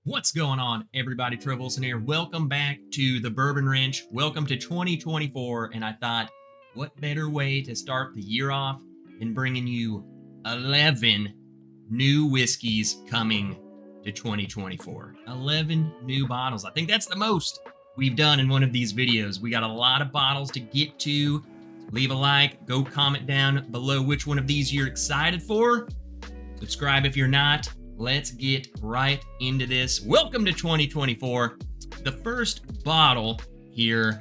What's going on, everybody? Trevor Wilson here. Welcome back to the Bourbon Ranch. Welcome to 2024. And I thought, what better way to start the year off than bringing you 11 new whiskeys coming to 2024. 11 new bottles. I think that's the most we've done in one of these videos. We got a lot of bottles to get to. Leave a like. Go comment down below which one of these you're excited for. Subscribe if you're not. Let's get right into this. Welcome to 2024. The first bottle here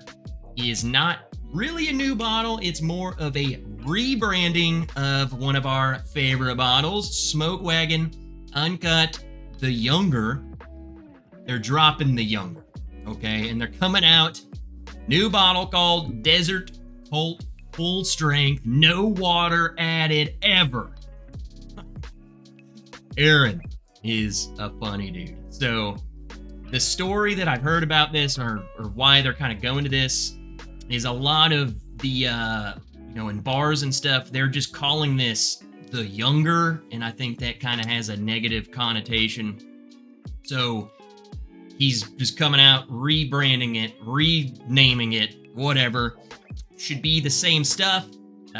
is not really a new bottle. It's more of a rebranding of one of our favorite bottles, Smoke Wagon Uncut, the Younger. They're dropping the Younger, okay? And they're coming out. New bottle called Desert Colt Full Strength, no water added ever. Aaron is a funny dude. So the story that I've heard about this or why they're kind of going to this is a lot of the, in bars and stuff, they're just calling this the Younger. And I think that kind of has a negative connotation. So he's just coming out, rebranding it, renaming it, whatever. Should be the same stuff.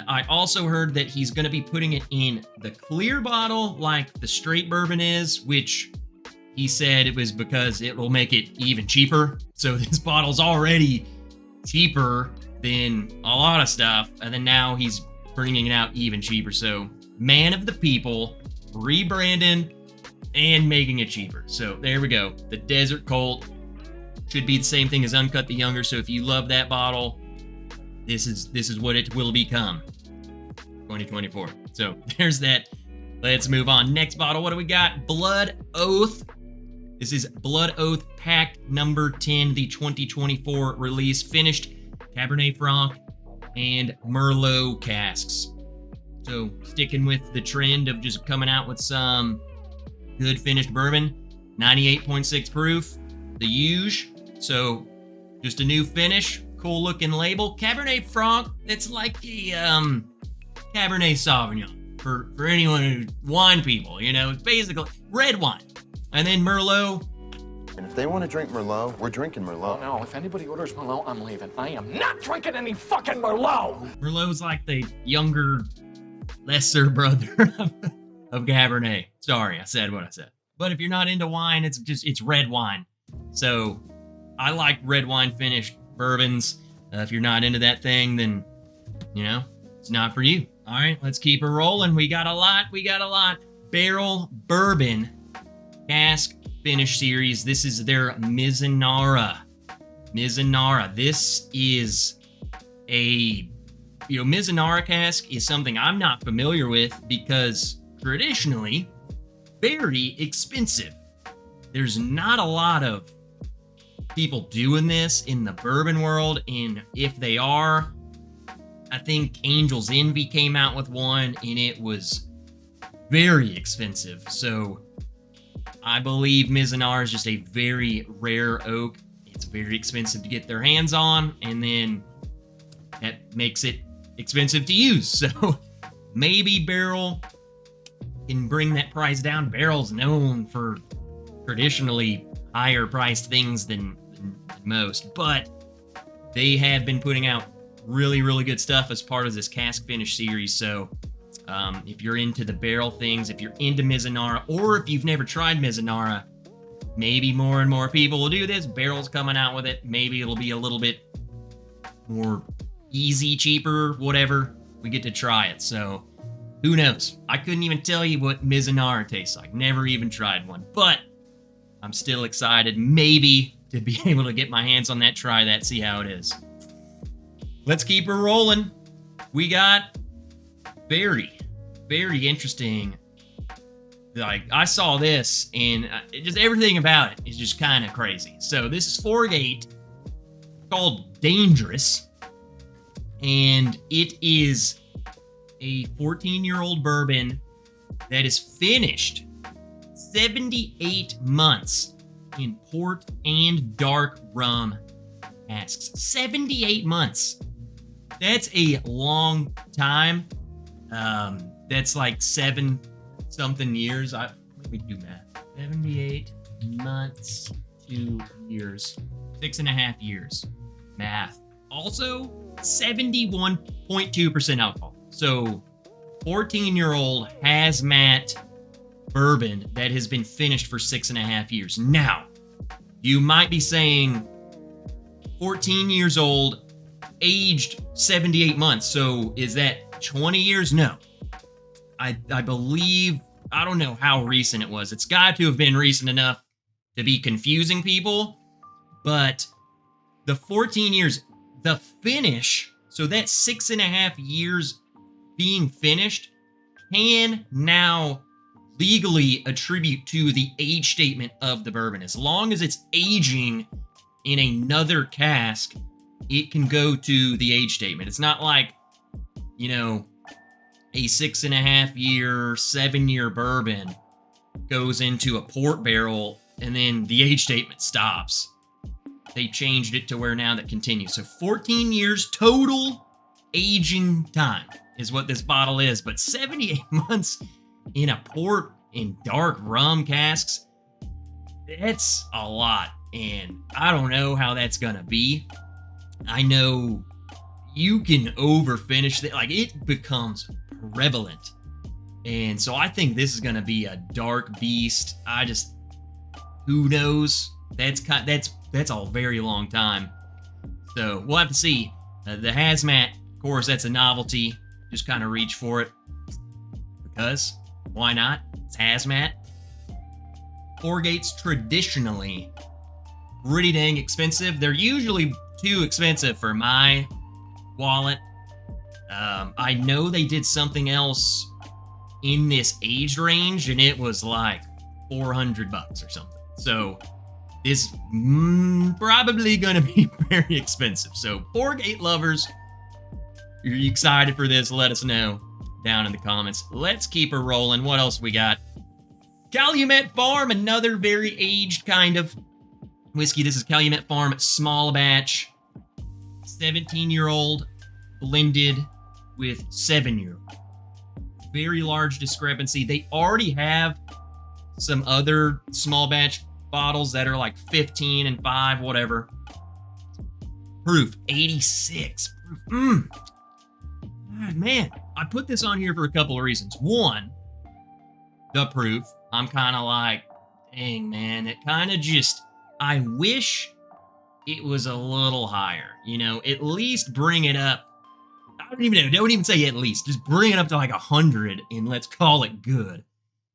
I also heard that he's going to be putting it in the clear bottle like the straight bourbon is, which he said it was because it will make it even cheaper. So this bottle's already cheaper than a lot of stuff. And then now he's bringing it out even cheaper. So man of the people, rebranding and making it cheaper. So there we go. The Desert Colt should be the same thing as Uncut the Younger. So if you love that bottle, this is what it will become. 2024. So there's that. Let's move on. Next bottle. What do we got? Blood Oath. This is Blood Oath Pack number 10, the 2024 release. Finished Cabernet Franc and Merlot casks. So sticking with the trend of just coming out with some good finished bourbon. 98.6 proof. The huge. So just a new finish. Cool looking label. Cabernet Franc, it's like a Cabernet Sauvignon for anyone who wine people, it's basically red wine. And then Merlot. And if they want to drink Merlot, we're drinking Merlot. No, if anybody orders Merlot, I'm leaving. I am not drinking any fucking Merlot. Merlot's like the younger, lesser brother of Cabernet. Sorry, I said what I said. But if you're not into wine, it's red wine. So I like red wine finished bourbons. If you're not into that thing, then, it's not for you. All right, let's keep it rolling. We got a lot. Barrel Bourbon Cask Finish Series. This is their Mizunara. This is a, Mizunara cask is something I'm not familiar with because traditionally, very expensive. There's not a lot of people doing this in the bourbon world, and if they are, I think Angel's Envy came out with one and it was very expensive. So I believe Mizunara is just a very rare oak. It's very expensive to get their hands on, and then that makes it expensive to use. So maybe Barrel can bring that price down. Barrel's known for traditionally higher priced things than most, but they have been putting out really, really good stuff as part of this cask finish series. So if you're into the barrel things, if you're into Mizunara, or if you've never tried Mizunara, maybe more and more people will do this. Barrel's coming out with it. Maybe it'll be a little bit more easy, cheaper, whatever. We get to try it. So who knows? I couldn't even tell you what Mizunara tastes like. Never even tried one, but I'm still excited maybe to be able to get my hands on that, try that, see how it is. Let's keep her rolling. We got very, very interesting. Like, I saw this and just everything about it is just kind of crazy. So this is 4-Gate called Dangerous, and it is a 14-year-old bourbon that is finished 78 months in port and dark rum casks. 78 months. That's a long time. That's like 7 something years. Let me do math. 78 months, 2 years, 6.5 years. Math. Also, 71.2% alcohol. So, 14-year-old hazmat bourbon that has been finished for 6.5 years. Now, you might be saying 14 years old, aged 78 months. So is that 20 years? No. I believe, I don't know how recent it was. It's got to have been recent enough to be confusing people. But the 14 years, the finish, so that 6.5 years being finished can now legally attribute to the age statement of the bourbon. As long as it's aging in another cask, it can go to the age statement. It's not like, you know, a 6.5 year, 7-year bourbon goes into a port barrel and then the age statement stops. They changed it to where now that continues. So 14 years total aging time is what this bottle is, but 78 months in a port in dark rum casks, that's a lot. And I don't know how that's gonna be. I know you can overfinish it, like it becomes prevalent. And so I think this is gonna be a dark beast. Who knows? That's a very long time. So we'll have to see. The hazmat, of course, that's a novelty. Just kind of reach for it. Because, why not? It's hazmat. Four Gates traditionally pretty dang expensive. They're usually too expensive for my wallet. I know they did something else in this age range, and it was like $400 or something. So this probably gonna be very expensive. So Four Gate lovers, are you excited for this? Let us know down in the comments. Let's keep her rolling. What else we got? Calumet Farm, another very aged kind of whiskey. This is Calumet Farm small batch, 17-year-old blended with 7-year-old. Very large discrepancy. They already have some other small batch bottles that are like 15 and 5, whatever. Proof 86. Proof. Man, I put this on here for a couple of reasons. One, the proof. I'm kind of like, dang, man, it kind of just, I wish it was a little higher. You know, at least bring it up. I don't even know. Don't even say at least. Just bring it up to like 100 and let's call it good.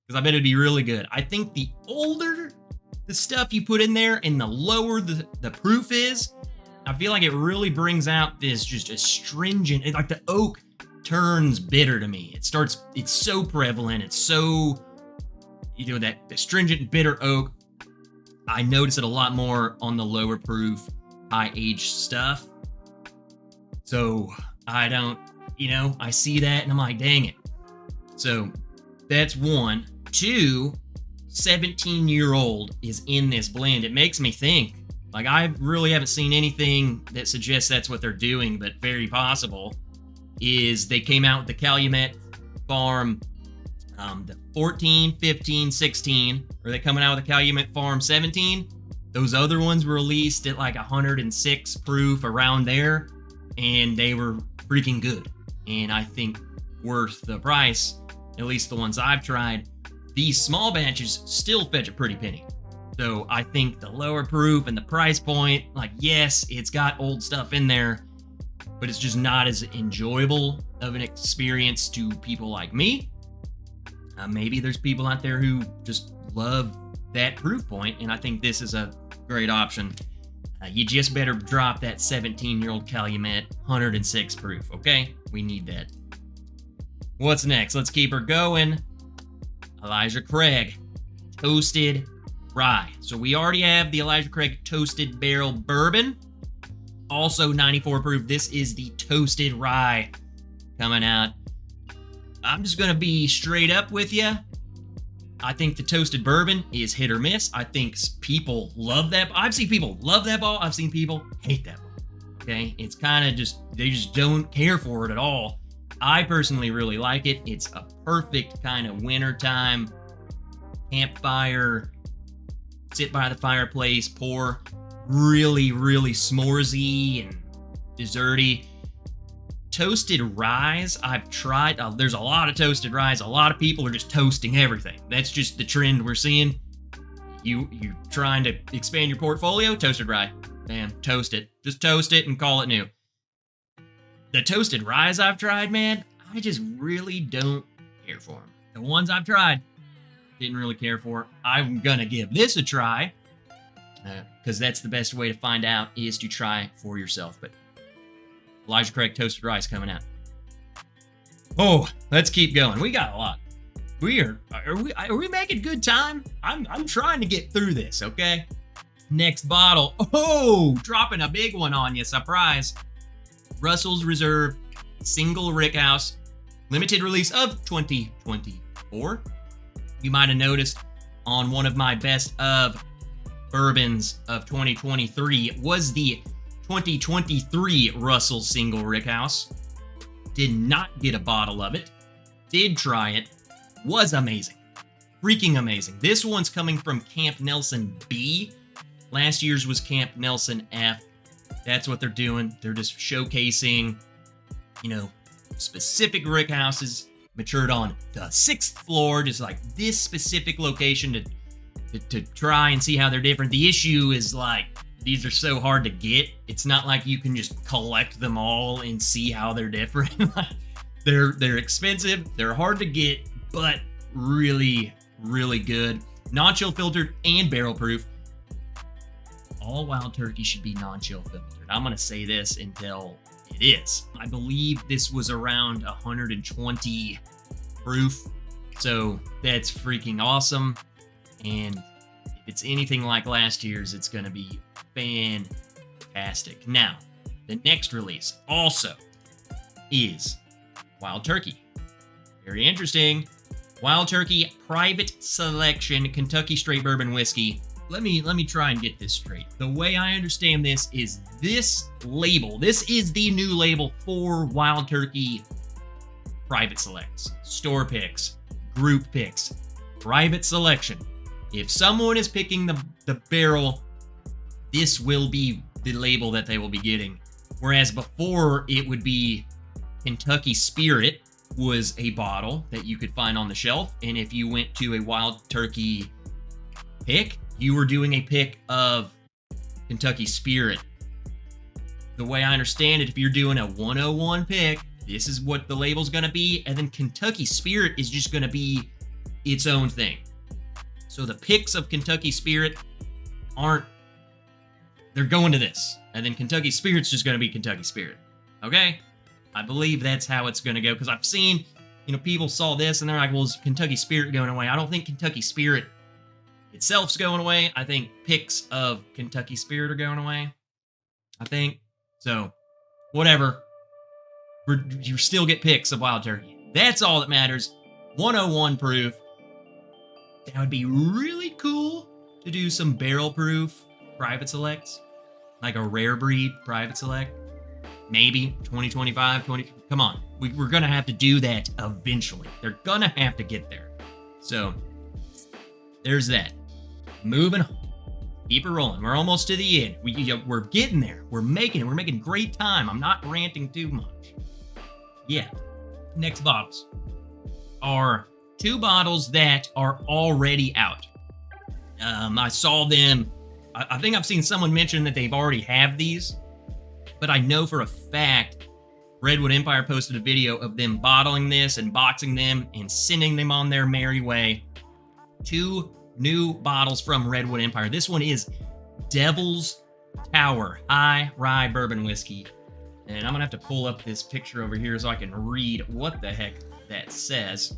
Because I bet it'd be really good. I think the older the stuff you put in there and the lower the proof is, I feel like it really brings out this just astringent, like the oak turns bitter to me. It's so prevalent. It's so, you know, that astringent bitter oak. I notice it a lot more on the lower proof, high aged stuff. So I don't, you know, I see that and I'm like, dang it. So that's one. Two, 17-year-old is in this blend. It makes me think, like, I really haven't seen anything that suggests that's what they're doing, but very possible is they came out with the Calumet Farm, the 14, 15, 16. Are they coming out with the Calumet Farm 17? Those other ones were released at like 106 proof, around there, and they were freaking good. And I think worth the price, at least the ones I've tried. These small batches still fetch a pretty penny. So I think the lower proof and the price point, like, yes, it's got old stuff in there, but it's just not as enjoyable of an experience to people like me. Maybe there's people out there who just love that proof point, and I think this is a great option. You just better drop that 17-year-old Calumet 106 proof, okay? We need that. What's next? Let's keep her going. Elijah Craig, Toasted Rye. So we already have the Elijah Craig Toasted Barrel Bourbon, also 94 proof. This is the Toasted Rye coming out. I'm just going to be straight up with you. I think the Toasted Bourbon is hit or miss. I think people love that. I've seen people love that ball. I've seen people hate that ball. Okay? It's kind of just, they just don't care for it at all. I personally really like it. It's a perfect kind of wintertime campfire sit by the fireplace, pour really, really s'moresy and desserty. Toasted ryes, I've tried. There's a lot of toasted ryes. A lot of people are just toasting everything. That's just the trend we're seeing. You trying to expand your portfolio? Toasted rye. Bam, toast it. Just toast it and call it new. The toasted ryes I've tried, man, I just really don't care for them. The ones I've tried, didn't really care for. I'm gonna give this a try, because that's the best way to find out is to try for yourself. But Elijah Craig toasted rice coming out. Oh, let's keep going. We got a lot. Are we making good time? I'm trying to get through this, okay? Next bottle. Oh, dropping a big one on you. Surprise. Russell's Reserve Single Rickhouse, limited release of 2024. You might have noticed on one of my best of bourbons of 2023 was the 2023 Russell Single Rickhouse. Did not get a bottle of it. Did try it. Was amazing. Freaking amazing. This one's coming from Camp Nelson B. Last year's was Camp Nelson F. That's what they're doing. They're just showcasing, specific rickhouses matured on the 6th floor, just like this specific location to try and see how they're different. The issue is like, these are so hard to get. It's not like you can just collect them all and see how they're different. They're expensive. They're hard to get, but really, really good. Non-chill filtered and barrel proof. All Wild Turkey should be non-chill filtered. I'm going to say this until it is. I believe this was around 120 proof. So that's freaking awesome. And if it's anything like last year's, it's going to be fantastic. Now, the next release also is Wild Turkey. Very interesting. Wild Turkey Private Selection Kentucky Straight Bourbon Whiskey. Let me try and get this straight. The way I understand this is this label. This is the new label for Wild Turkey Private Selects, store picks, group picks, private selection. If someone is picking the barrel, this will be the label that they will be getting. Whereas before it would be Kentucky Spirit was a bottle that you could find on the shelf. And if you went to a Wild Turkey pick, you were doing a pick of Kentucky Spirit. The way I understand it, if you're doing a 101 pick, this is what the label's going to be. And then Kentucky Spirit is just going to be its own thing. So the picks of Kentucky Spirit they're going to this. And then Kentucky Spirit's just going to be Kentucky Spirit. Okay? I believe that's how it's going to go. Because I've seen, people saw this and they're like, well, is Kentucky Spirit going away? I don't think Kentucky Spirit itself's going away. I think picks of Kentucky Spirit are going away. I think. So, whatever. You still get picks of Wild Turkey. That's all that matters. 101 proof. That would be really cool to do some barrel proof private selects. Like a rare breed private select. Maybe 2025, come on. We're going to have to do that eventually. They're going to have to get there. So, there's that. Moving on. Keep it rolling. We're almost to the end. We're getting there. We're making it. We're making great time. I'm not ranting too much. Yeah. Next bottles are 2 bottles that are already out. I saw them. I think I've seen someone mention that they've already have these. But I know for a fact Redwood Empire posted a video of them bottling this and boxing them and sending them on their merry way. 2 new bottles from Redwood Empire. This one is Devil's Tower High Rye Bourbon Whiskey. And I'm going to have to pull up this picture over here so I can read what the heck that says.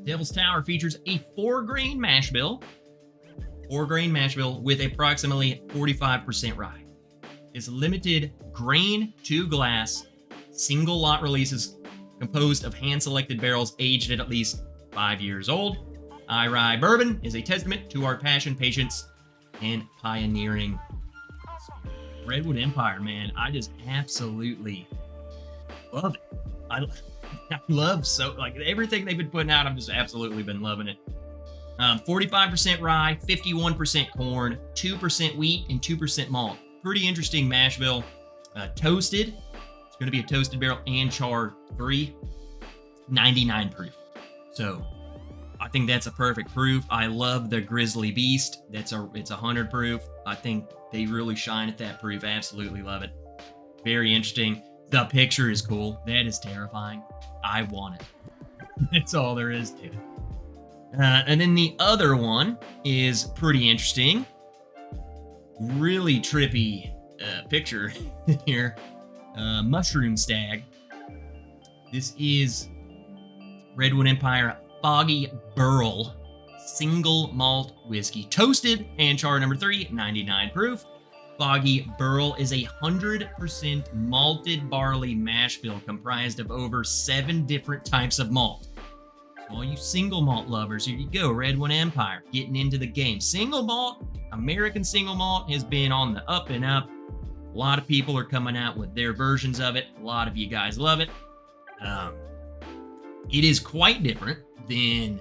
Devil's Tower features a 4-grain mash bill. 4-grain mash bill with approximately 45% rye. It's limited grain to glass, single lot releases composed of hand-selected barrels aged at least 5 years old. Rye Bourbon is a testament to our passion, patience, and pioneering. Redwood Empire, man, I just absolutely love it. I love everything they've been putting out. I've just absolutely been loving it. 45% rye, 51% corn, 2% wheat, and 2% malt. Pretty interesting mash bill. Toasted. It's going to be a toasted barrel and char free. 99 proof. So I think that's a perfect proof. I love the Grizzly Beast. It's 100 proof. I think they really shine at that proof. Absolutely love it. Very interesting. The picture is cool. That is terrifying. I want it. That's all there is to it. And then the other one is pretty interesting. Really trippy picture here. Mushroom Stag. This is Redwood Empire Foggy Burl single malt whiskey. Toasted and char number 3, 99 proof. Foggy Burl is a 100% malted barley mash bill comprised of over 7 different types of malt. So all you single malt lovers, here you go, Redwood Empire, getting into the game. Single malt, American single malt has been on the up and up. A lot of people are coming out with their versions of it. A lot of you guys love it. It is quite different than,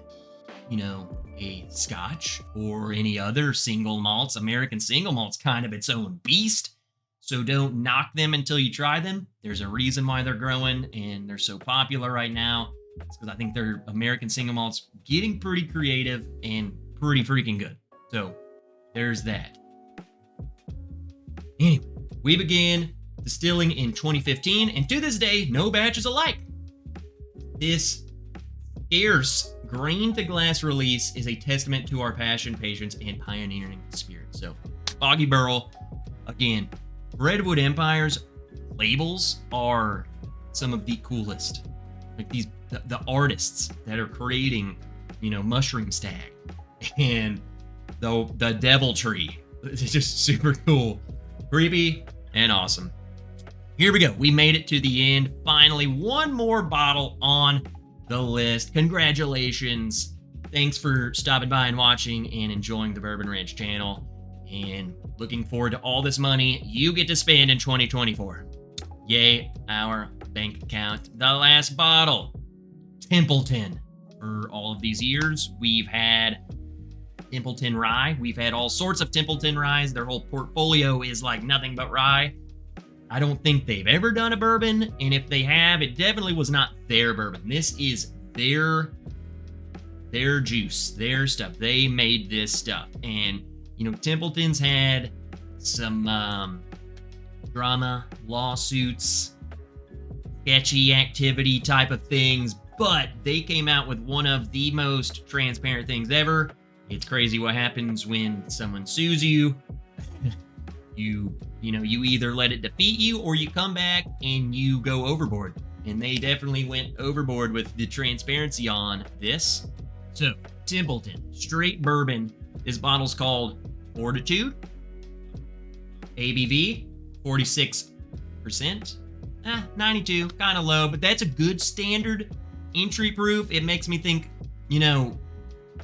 a Scotch or any other single malts. American single malt's kind of its own beast. So don't knock them until you try them. There's a reason why they're growing and they're so popular right now. It's because I think they're American single malts getting pretty creative and pretty freaking good. So there's that. Anyway, we began distilling in 2015, and to this day, no batch is alike. This scarce grain-to-glass release is a testament to our passion, patience, and pioneering spirit. So, Foggy Burl, again, Redwood Empire's labels are some of the coolest. Like the artists that are creating, Mushroom Stag and the Deviltry. It's just super cool, creepy, and awesome. Here we go. We made it to the end. Finally, one more bottle on the list. Congratulations. Thanks for stopping by and watching and enjoying the Bourbon Ranch channel. And looking forward to all this money you get to spend in 2024. Yay, our bank account. The last bottle, Templeton. For all of these years, we've had Templeton rye. We've had all sorts of Templeton ryes. Their whole portfolio is like nothing but rye. I don't think they've ever done a bourbon, and if they have, it definitely was not their bourbon. This is their juice, their stuff. They made this stuff. And, Templeton's had some drama, lawsuits, sketchy activity type of things, but they came out with one of the most transparent things ever. It's crazy what happens when someone sues you. You either let it defeat you or you come back and you go overboard. And they definitely went overboard with the transparency on this. So, Templeton, straight bourbon. This bottle's called Fortitude. ABV, 46%. 92, kind of low, but that's a good standard entry proof. It makes me think,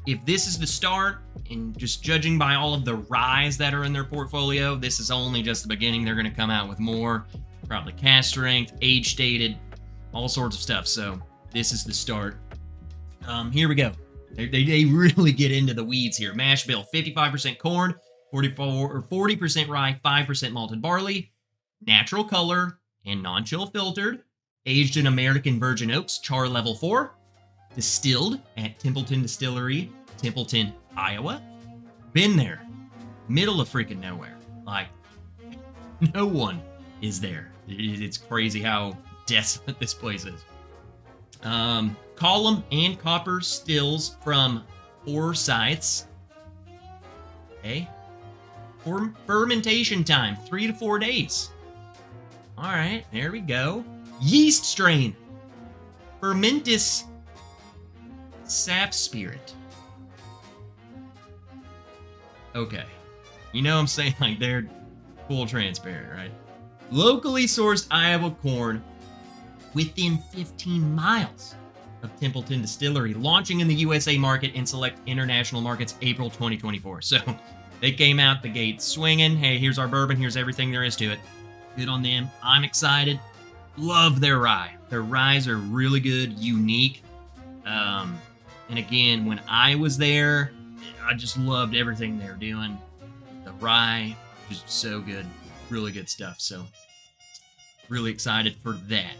if this is the start, and just judging by all of the ryes that are in their portfolio, this is only just the beginning. They're going to come out with more, probably cask strength, age stated, all sorts of stuff. So this is the start. Here we go. They really get into the weeds here. Mash bill, 55% corn, 40% rye, 5% malted barley, natural color, and non-chill filtered, aged in American virgin oaks, char level 4, distilled at Templeton Distillery, Templeton, Iowa. Been there. Middle of freaking nowhere. Like, no one is there. It's crazy how desolate this place is. Column and copper stills from 4 sites. Okay. Fermentation time, 3 to 4 days. All right, there we go. Yeast strain. Fermentis sap spirit. Okay. I'm saying, like, they're full transparent, right? Locally sourced Iowa corn within 15 miles of Templeton Distillery, launching in the USA market and select international markets April 2024. So they came out the gate swinging. Hey, here's our bourbon. Here's everything there is to it. Good on them. I'm excited. Love their rye. Their ryes are really good, unique. And again, when I was there, I just loved everything they're doing. The rye, just so good. Really good stuff. So, really excited for that.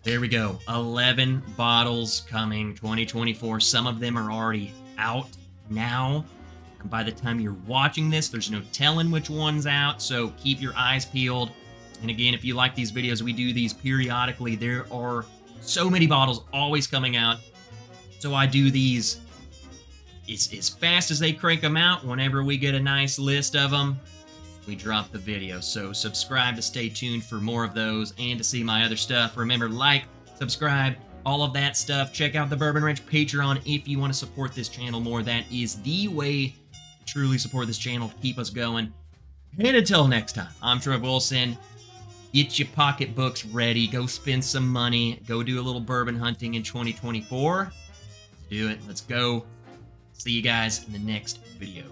There we go. 11 bottles coming 2024. Some of them are already out now. And by the time you're watching this, there's no telling which one's out. So keep your eyes peeled. And again, if you like these videos, we do these periodically. There are so many bottles always coming out. So I do these as fast as they crank them out. Whenever we get a nice list of them, we drop the video. So subscribe to stay tuned for more of those and to see my other stuff. Remember, like, subscribe, all of that stuff. Check out the Bourbon Ranch Patreon if you want to support this channel more. That is the way to truly support this channel, to keep us going. And until next time, I'm Troy Wilson. Get your pocketbooks ready. Go spend some money. Go do a little bourbon hunting in 2024. Let's do it. Let's go. See you guys in the next video.